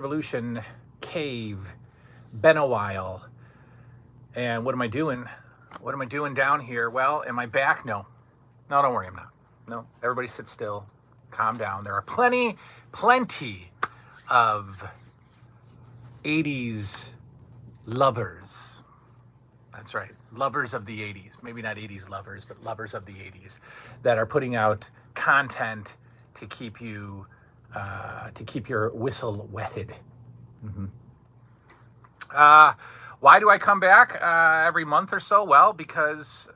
Revolution cave. Been a while. And what am I doing? What am I doing down here? Well, am I back? No. No, don't worry, I'm not. No, everybody sit still. Calm down. There are plenty of 80s lovers. That's right. Lovers of the 80s. Maybe not 80s lovers, but lovers of the 80s that are putting out content to keep you to keep your whistle wetted. Mm-hmm. Why do I come back every month or so? Well, because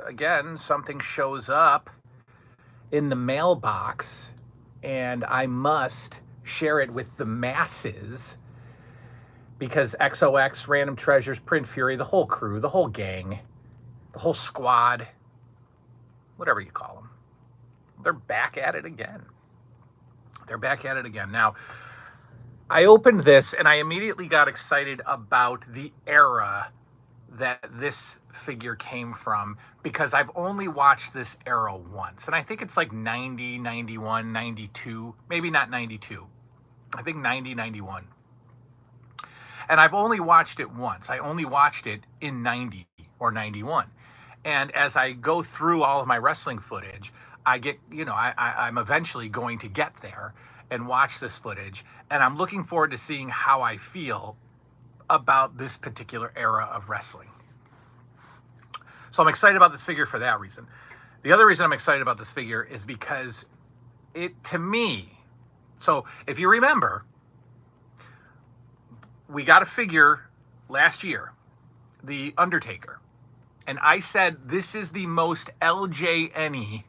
again, something shows up in the mailbox, and I must share it with the masses. Because XOX, Random Treasures, Print Fury, the whole crew, the whole gang, the whole squad, whatever you call them, they're back at it again. They're back at it again. Now, I opened this and I immediately got excited about the era that this figure came from, because I've only watched this era once. And I think it's like 90, 91, 92, maybe not 92. I think 90, 91. And I've only watched it once. I only watched it in 90 or 91. And as I go through all of my wrestling footage, I get, I'm eventually going to get there and watch this footage. And I'm looking forward to seeing how I feel about this particular era of wrestling. So I'm excited about this figure for that reason. The other reason I'm excited about this figure is because it, to me, so if you remember, we got a figure last year, the Undertaker. And I said, this is the most LJN-y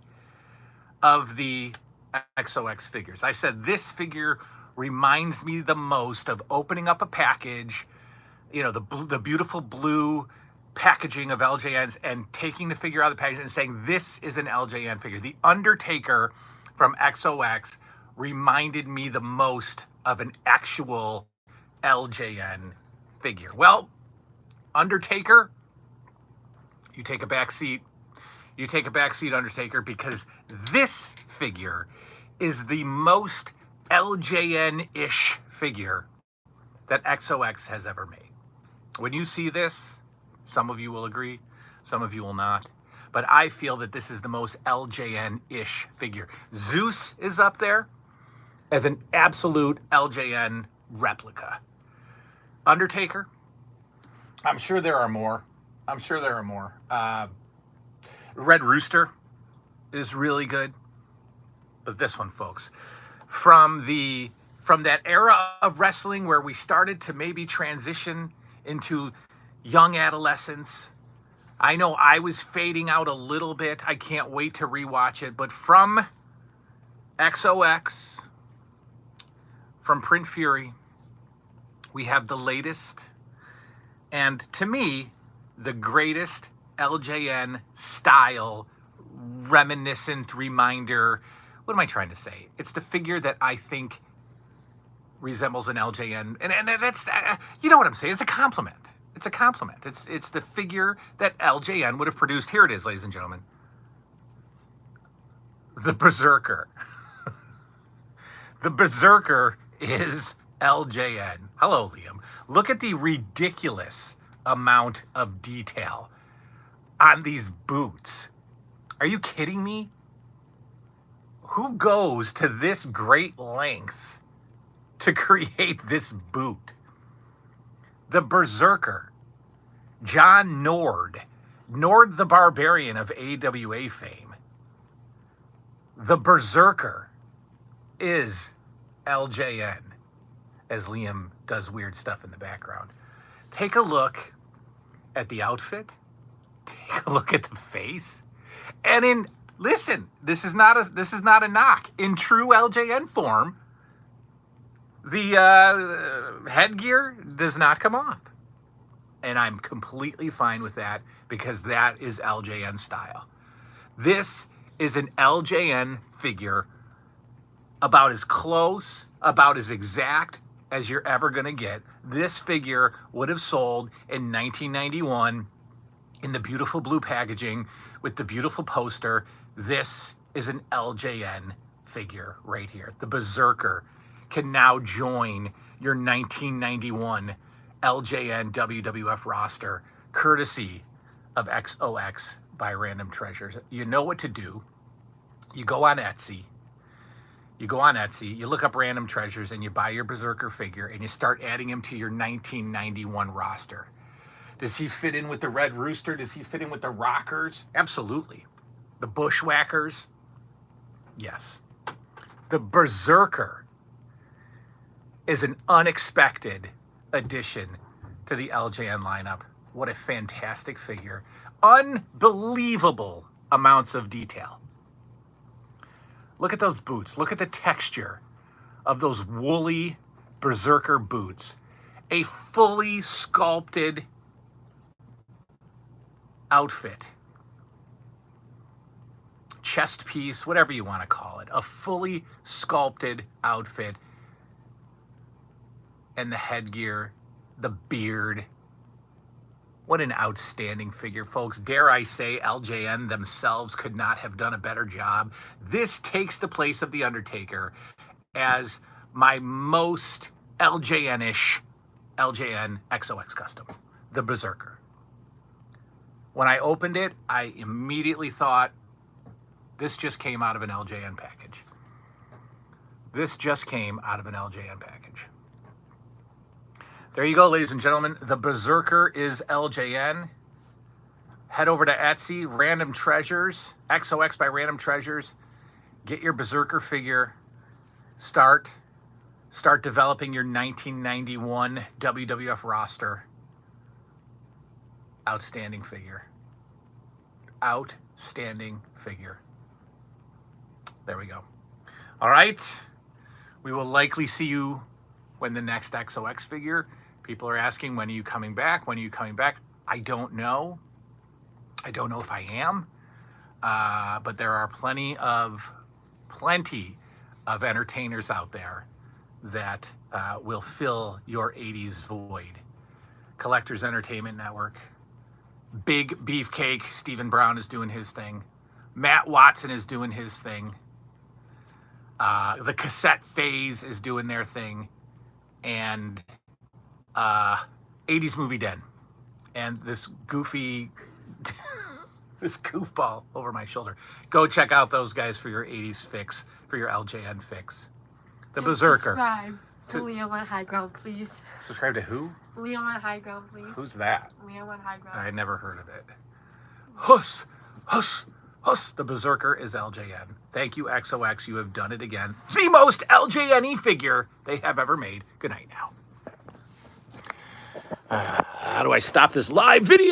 of the XOX figures. I said, this figure reminds me the most of opening up a package, the beautiful blue packaging of LJNs, and taking the figure out of the package and saying, this is an LJN figure. The Undertaker from XOX reminded me the most of an actual LJN figure. Well, Undertaker, you take a back seat. You take a back seat, Undertaker, because this figure is the most LJN-ish figure that XOX has ever made. When you see this, some of you will agree, some of you will not, but I feel that this is the most LJN-ish figure. Zeus is up there as an absolute LJN replica. Undertaker, I'm sure there are more. Red Rooster is really good. But this one, folks, from that era of wrestling where we started to maybe transition into young adolescence, I know I was fading out a little bit. I can't wait to rewatch it. But from XOX, from Print Fury, we have the latest, and to me, the greatest LJN style, reminiscent reminder. What am I trying to say? It's the figure that I think resembles an LJN, and that's, you know what I'm saying? It's a compliment. It's a compliment. It's the figure that LJN would have produced. Here it is, ladies and gentlemen. The Berserker. The Berserker is LJN. Hello, Liam. Look at the ridiculous amount of detail on these boots. Are you kidding me? Who goes to this great lengths to create this boot? The Berserker. John Nord the Barbarian of AWA fame. The Berserker is LJN, as Liam does weird stuff in the background. Take a look at the outfit. Take a look at the face. And listen, this is not a knock. In true LJN form, the headgear does not come off. And I'm completely fine with that, because that is LJN style. This is an LJN figure about as close, about as exact as you're ever going to get. This figure would have sold in 1991 in the beautiful blue packaging with the beautiful poster. This is an LJN figure right here. The Berserker can now join your 1991 LJN WWF roster, courtesy of XOX by Random Treasures. You know what to do. You go on Etsy. You look up Random Treasures, and you buy your Berserker figure, and you start adding him to your 1991 roster. Does he fit in with the Red Rooster? Does he fit in with the Rockers? Absolutely. The Bushwhackers? Yes. The Berserker is an unexpected addition to the LJN lineup. What a fantastic figure. Unbelievable amounts of detail. Look at those boots. Look at the texture of those woolly Berserker boots. A fully sculpted outfit. Chest piece, whatever you want to call it. A fully sculpted outfit. And the headgear, the beard. What an outstanding figure, folks. Dare I say, LJN themselves could not have done a better job. This takes the place of The Undertaker as my most LJN-ish LJN XOX custom, the Berserker. When I opened it, I immediately thought, this just came out of an LJN package. This just came out of an LJN package. There you go, ladies and gentlemen. The Berserker is LJN. Head over to Etsy, Random Treasures, XOX by Random Treasures. Get your Berserker figure. Start developing your 1991 WWF roster. Outstanding figure. Outstanding figure. There we go. All right. We will likely see you when the next XOX figure. People are asking, when are you coming back? When are you coming back? I don't know. I don't know if I am. But there are plenty of entertainers out there that will fill your 80s void. Collectors Entertainment Network. Big Beefcake, Stephen Brown is doing his thing. Matt Watson is doing his thing. The Cassette Phase is doing their thing. And 80s Movie Den. And this goofy, this goofball over my shoulder. Go check out those guys for your 80s fix, for your LJN fix. The Berserker. Subscribe to Leo on High Ground, please. Subscribe to who? Leo on High Ground, please. Who's that? Leo on High Ground. I never heard of it. Huss, huss, huss. The Berserker is LJN. Thank you, XOX. You have done it again. The most LJN-y figure they have ever made. Good night now. How do I stop this live video?